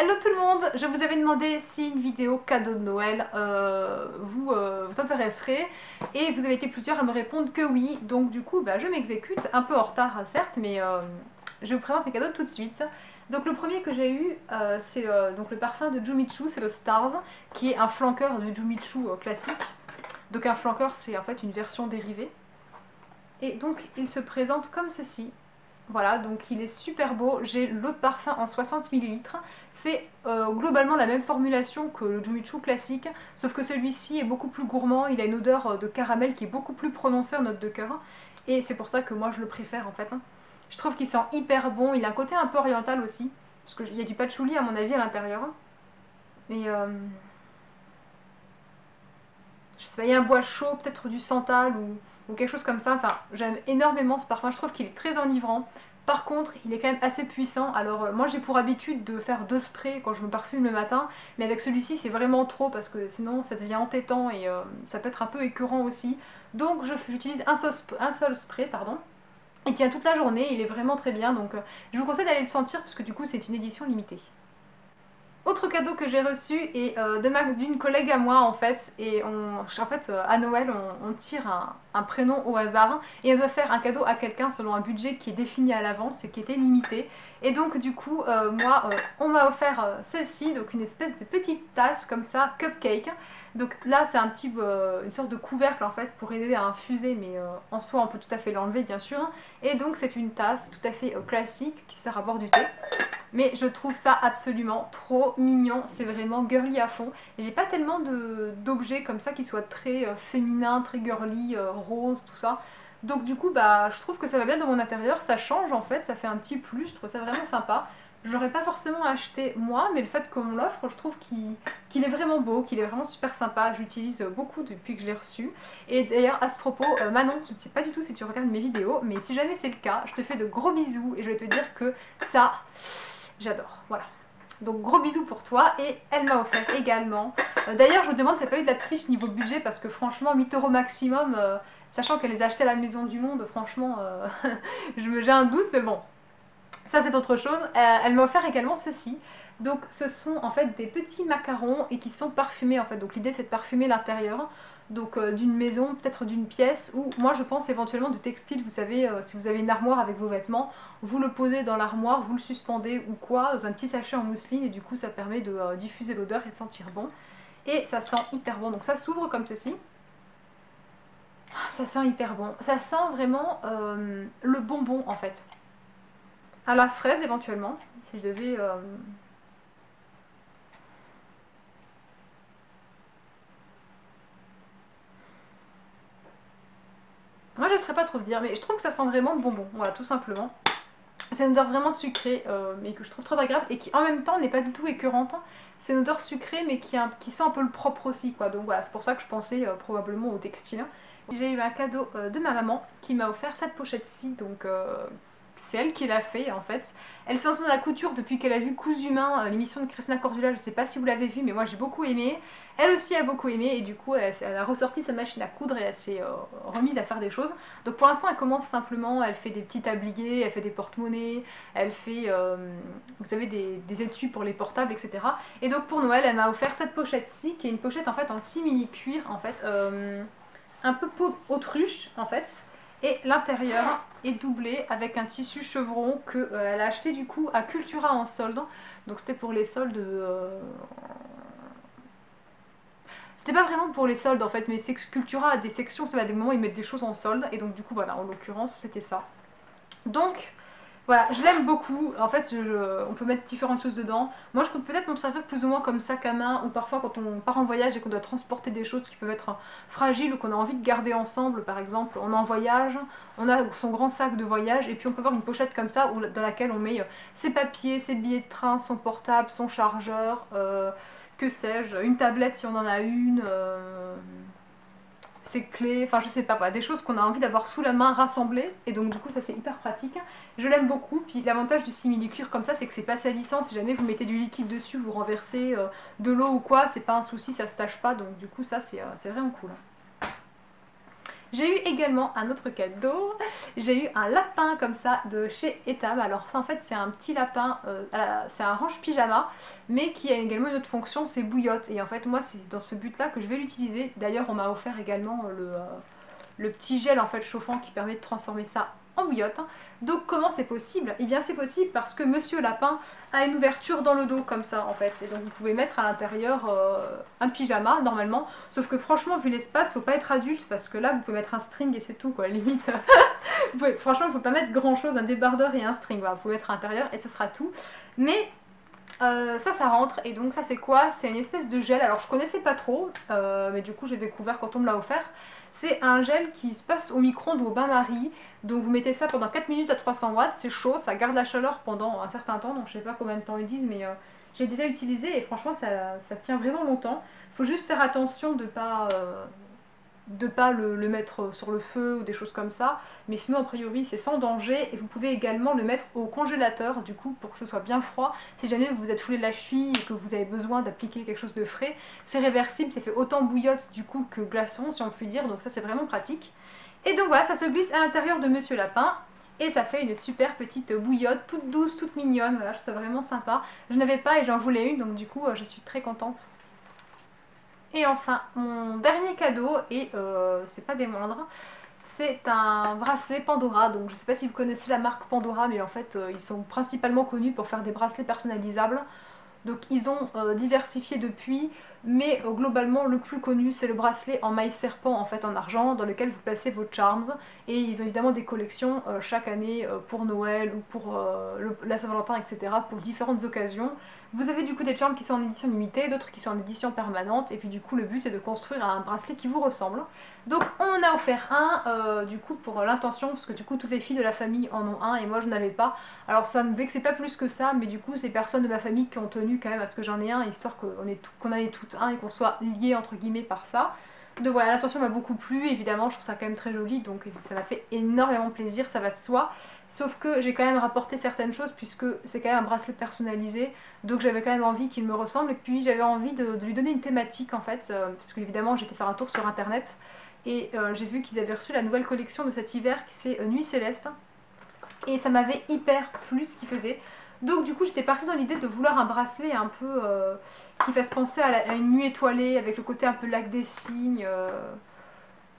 Hello tout le monde, je vous avais demandé si une vidéo cadeau de Noël vous intéresserait et vous avez été plusieurs à me répondre que oui, donc du coup je m'exécute, un peu en retard certes, mais je vous présente mes cadeaux tout de suite. Donc le premier que j'ai eu, c'est donc le parfum de Jumichu, c'est le Stars, qui est un flanqueur du Jumichu classique. Donc un flanqueur c'est en fait une version dérivée. Et donc il se présente comme ceci. Voilà, donc il est super beau. J'ai l'autre parfum en 60 ml. C'est globalement la même formulation que le Jumichu classique, sauf que celui-ci est beaucoup plus gourmand. Il a une odeur de caramel qui est beaucoup plus prononcée en note de cœur. Et c'est pour ça que moi je le préfère en fait. Je trouve qu'il sent hyper bon. Il a un côté un peu oriental aussi, parce qu'il y a du patchouli à mon avis à l'intérieur. Et je sais pas, il y a un bois chaud, peut-être du santal ou quelque chose comme ça. Enfin, j'aime énormément ce parfum. Je trouve qu'il est très enivrant. Par contre, il est quand même assez puissant. Alors, moi j'ai pour habitude de faire 2 sprays quand je me parfume le matin, mais avec celui-ci c'est vraiment trop parce que sinon ça devient entêtant et ça peut être un peu écœurant aussi. Donc j'utilise un seul spray, pardon. Il tient toute la journée, il est vraiment très bien. Donc je vous conseille d'aller le sentir parce que du coup c'est une édition limitée. Autre cadeau que j'ai reçu est d'une collègue à moi en fait, et à Noël on tire un prénom au hasard et on doit faire un cadeau à quelqu'un selon un budget qui est défini à l'avance et qui était limité. Et donc du coup on m'a offert celle-ci, donc une espèce de petite tasse comme ça, cupcake. Donc là c'est une sorte de couvercle en fait pour aider à infuser, mais en soi on peut tout à fait l'enlever bien sûr. Et donc c'est une tasse tout à fait classique qui sert à boire du thé. Mais je trouve ça absolument trop mignon, c'est vraiment girly à fond. Et j'ai pas tellement d'objets comme ça qui soient très féminins, très girly, rose, tout ça. Donc du coup, je trouve que ça va bien dans mon intérieur, ça change en fait, ça fait un petit plus, je trouve ça vraiment sympa. Je l'aurais pas forcément acheté moi, mais le fait qu'on me l'offre, je trouve qu'il est vraiment beau, qu'il est vraiment super sympa. J'utilise beaucoup depuis que je l'ai reçu. Et d'ailleurs, à ce propos, Manon, je ne sais pas du tout si tu regardes mes vidéos, mais si jamais c'est le cas, je te fais de gros bisous et je vais te dire que ça, j'adore, voilà. Donc gros bisous pour toi, et elle m'a offert également. D'ailleurs je me demande si ça n'a pas eu de la triche niveau budget parce que franchement 8 € maximum, sachant qu'elle les a achetés à la Maison du Monde, franchement j'ai un doute, mais bon, ça c'est autre chose. Elle m'a offert également ceci. Donc ce sont en fait des petits macarons et qui sont parfumés en fait. Donc l'idée c'est de parfumer l'intérieur. Donc d'une maison, peut-être d'une pièce, ou moi je pense éventuellement de textile, vous savez, si vous avez une armoire avec vos vêtements, vous le posez dans l'armoire, vous le suspendez ou quoi, dans un petit sachet en mousseline, et du coup ça permet de diffuser l'odeur et de sentir bon. Et ça sent hyper bon, donc ça s'ouvre comme ceci. Ça sent hyper bon, ça sent vraiment le bonbon en fait. À la fraise éventuellement, si je devais... Moi je ne saurais pas trop dire, mais je trouve que ça sent vraiment le bonbon, voilà, tout simplement. C'est une odeur vraiment sucrée, mais que je trouve très agréable et qui en même temps n'est pas du tout écœurante. C'est une odeur sucrée mais qui sent un peu le propre aussi, quoi. Donc voilà, c'est pour ça que je pensais probablement au textile. J'ai eu un cadeau de ma maman qui m'a offert cette pochette-ci, donc c'est elle qui l'a fait en fait. Elle s'est lancée dans la couture depuis qu'elle a vu Cousu Main, l'émission de Christina Cordula, je sais pas si vous l'avez vu mais moi j'ai beaucoup aimé. Elle aussi a beaucoup aimé et du coup elle a ressorti sa machine à coudre et elle s'est remise à faire des choses. Donc pour l'instant elle commence simplement, elle fait des petits tabliers, elle fait des porte-monnaies, elle fait vous savez des étuis pour les portables, etc. Et donc pour Noël elle m'a offert cette pochette-ci qui est une pochette en fait en simili-cuir en fait, un peu peau autruche en fait. Et l'intérieur est doublé avec un tissu chevron qu'elle a acheté du coup à Cultura en solde. Donc c'était pour les soldes c'était pas vraiment pour les soldes en fait, mais Cultura a des sections, ça va des moments où ils mettent des choses en solde, et donc du coup voilà, en l'occurrence c'était ça. Donc voilà, je l'aime beaucoup, en fait on peut mettre différentes choses dedans. Moi je peux peut-être m'en servir plus ou moins comme sac à main, ou parfois quand on part en voyage et qu'on doit transporter des choses qui peuvent être fragiles ou qu'on a envie de garder ensemble, par exemple on est en voyage, on a son grand sac de voyage et puis on peut avoir une pochette comme ça dans laquelle on met ses papiers, ses billets de train, son portable, son chargeur, que sais-je, une tablette si on en a une, ses clés, enfin je sais pas, voilà, des choses qu'on a envie d'avoir sous la main rassemblées, et donc du coup ça c'est hyper pratique. Je l'aime beaucoup, puis l'avantage du simili-cuir comme ça c'est que c'est pas salissant, si jamais vous mettez du liquide dessus, vous renversez de l'eau ou quoi, c'est pas un souci, ça se tâche pas, donc du coup ça c'est vraiment cool. J'ai eu également un autre cadeau, j'ai eu un lapin comme ça de chez Etam. Alors ça en fait c'est un petit lapin, c'est un range pyjama, mais qui a également une autre fonction, c'est bouillotte. Et en fait moi c'est dans ce but là que je vais l'utiliser. D'ailleurs on m'a offert également le petit gel en fait chauffant qui permet de transformer ça en bouillotte. Donc comment c'est possible? Eh bien c'est possible parce que Monsieur Lapin a une ouverture dans le dos comme ça en fait. Et donc vous pouvez mettre à l'intérieur un pyjama normalement. Sauf que franchement vu l'espace, faut pas être adulte parce que là vous pouvez mettre un string et c'est tout quoi, limite. Franchement il faut pas mettre grand chose, un débardeur et un string. Voilà, vous pouvez mettre à l'intérieur et ce sera tout. Mais ça rentre et donc ça c'est quoi? C'est une espèce de gel, alors je connaissais pas trop, mais du coup j'ai découvert quand on me l'a offert. C'est un gel qui se passe au micro-ondes ou au bain-marie, donc vous mettez ça pendant 4 minutes à 300 watts, c'est chaud, ça garde la chaleur pendant un certain temps, donc je sais pas combien de temps ils disent, mais j'ai déjà utilisé et franchement ça tient vraiment longtemps. Faut juste faire attention de pas le mettre sur le feu ou des choses comme ça, mais sinon a priori c'est sans danger. Et vous pouvez également le mettre au congélateur du coup pour que ce soit bien froid si jamais vous vous êtes foulé la cheville et que vous avez besoin d'appliquer quelque chose de frais. C'est réversible, c'est fait autant bouillotte du coup que glaçon si on peut dire, donc ça c'est vraiment pratique. Et donc voilà, ça se glisse à l'intérieur de Monsieur Lapin et ça fait une super petite bouillotte toute douce, toute mignonne. Voilà, je trouve ça vraiment sympa. Je n'avais pas et j'en voulais une, donc du coup je suis très contente. Et enfin, mon dernier cadeau, et c'est pas des moindres, c'est un bracelet Pandora. Donc je sais pas si vous connaissez la marque Pandora, mais en fait ils sont principalement connus pour faire des bracelets personnalisables. Donc ils ont diversifié depuis, mais globalement le plus connu c'est le bracelet en maille serpent en fait en argent dans lequel vous placez vos charms. Et ils ont évidemment des collections chaque année pour Noël ou pour la Saint-Valentin, etc. pour différentes occasions. Vous avez du coup des charms qui sont en édition limitée, d'autres qui sont en édition permanente, et puis du coup le but c'est de construire un bracelet qui vous ressemble. Donc on en a offert un du coup pour l'intention, parce que du coup toutes les filles de la famille en ont un et moi je n'avais pas. Alors ça me vexait pas plus que ça, mais du coup c'est personnes de ma famille qui ont tenu quand même à ce que j'en ai un, histoire qu'on en ait toutes un et qu'on soit liés entre guillemets par ça. Donc voilà, l'intention m'a beaucoup plu, évidemment je trouve ça quand même très joli, donc ça m'a fait énormément plaisir, ça va de soi. Sauf que j'ai quand même rapporté certaines choses puisque c'est quand même un bracelet personnalisé, donc j'avais quand même envie qu'il me ressemble, et puis j'avais envie de lui donner une thématique en fait, parce que évidemment j'étais faire un tour sur internet et j'ai vu qu'ils avaient reçu la nouvelle collection de cet hiver qui c'est Nuit Céleste, et ça m'avait hyper plu ce qu'il faisait. Donc du coup j'étais partie dans l'idée de vouloir un bracelet un peu qui fasse penser à une nuit étoilée, avec le côté un peu lac des cygnes,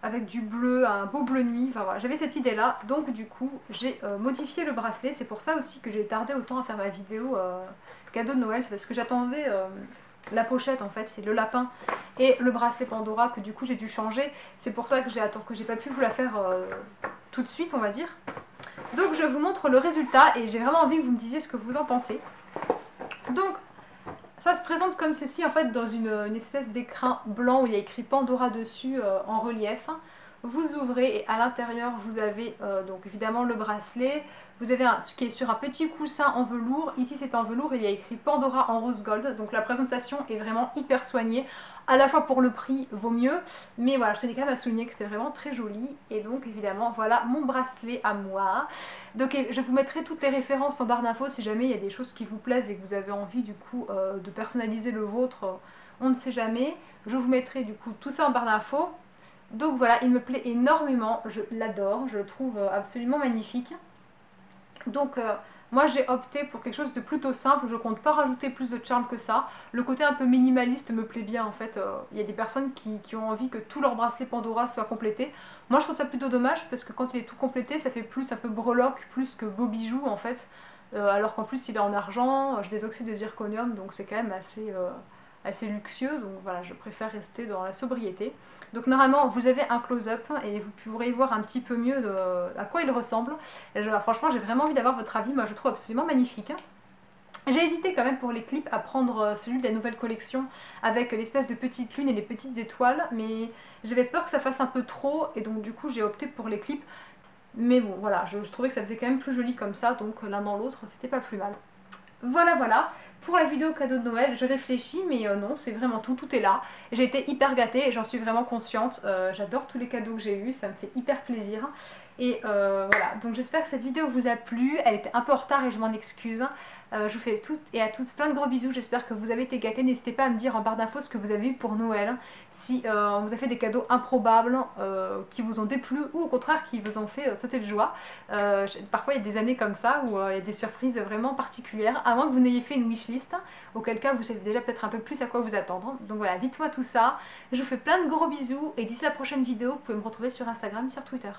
avec du bleu, un beau bleu nuit, enfin voilà, j'avais cette idée là, donc du coup j'ai modifié le bracelet. C'est pour ça aussi que j'ai tardé autant à faire ma vidéo cadeau de Noël, c'est parce que j'attendais la pochette en fait, c'est le lapin et le bracelet Pandora que du coup j'ai dû changer. C'est pour ça que j'ai pas pu vous la faire tout de suite on va dire. Donc je vous montre le résultat et j'ai vraiment envie que vous me disiez ce que vous en pensez. Donc ça se présente comme ceci en fait, dans une espèce d'écrin blanc où il y a écrit Pandora dessus en relief. Vous ouvrez et à l'intérieur vous avez donc évidemment le bracelet. Vous avez ce qui est sur un petit coussin en velours. Ici c'est en velours et il y a écrit Pandora en rose gold. Donc la présentation est vraiment hyper soignée. À la fois pour le prix vaut mieux, mais voilà, je tenais quand même à souligner que c'était vraiment très joli. Et donc évidemment voilà mon bracelet à moi. Donc je vous mettrai toutes les références en barre d'infos si jamais il y a des choses qui vous plaisent et que vous avez envie du coup de personnaliser le vôtre, on ne sait jamais. Je vous mettrai du coup tout ça en barre d'infos. Donc voilà, il me plaît énormément, je l'adore, je le trouve absolument magnifique. Donc moi j'ai opté pour quelque chose de plutôt simple, je compte pas rajouter plus de charme que ça. Le côté un peu minimaliste me plaît bien en fait. Il y a des personnes qui ont envie que tout leur bracelet Pandora soit complété. Moi je trouve ça plutôt dommage parce que quand il est tout complété ça fait plus un peu breloque plus que beau bijou en fait. Alors qu'en plus il est en argent, j'ai des oxydes de zirconium, donc c'est quand même assez luxueux, donc voilà, je préfère rester dans la sobriété. Donc normalement vous avez un close-up et vous pourrez voir un petit peu mieux à quoi il ressemble. Et franchement j'ai vraiment envie d'avoir votre avis, moi je le trouve absolument magnifique. J'ai hésité quand même pour les clips à prendre celui de la nouvelle collection avec l'espèce de petite lune et les petites étoiles, mais j'avais peur que ça fasse un peu trop et donc du coup j'ai opté pour les clips. Mais bon voilà, je trouvais que ça faisait quand même plus joli comme ça, donc l'un dans l'autre c'était pas plus mal. Voilà voilà, Pour la vidéo cadeau de Noël, je réfléchis, mais non, c'est vraiment tout, tout est là. J'ai été hyper gâtée et j'en suis vraiment consciente. J'adore tous les cadeaux que j'ai eus, ça me fait hyper plaisir. Et voilà, donc j'espère que cette vidéo vous a plu. Elle était un peu en retard et je m'en excuse. Je vous fais toutes et à tous plein de gros bisous, j'espère que vous avez été gâtés. N'hésitez pas à me dire en barre d'infos ce que vous avez eu pour Noël, si on vous a fait des cadeaux improbables qui vous ont déplu ou au contraire qui vous ont fait sauter de joie. Parfois il y a des années comme ça où il y a des surprises vraiment particulières, avant que vous n'ayez fait une wishlist, auquel cas vous savez déjà peut-être un peu plus à quoi vous attendre. Donc voilà, dites-moi tout ça, je vous fais plein de gros bisous et d'ici la prochaine vidéo, vous pouvez me retrouver sur Instagram et sur Twitter.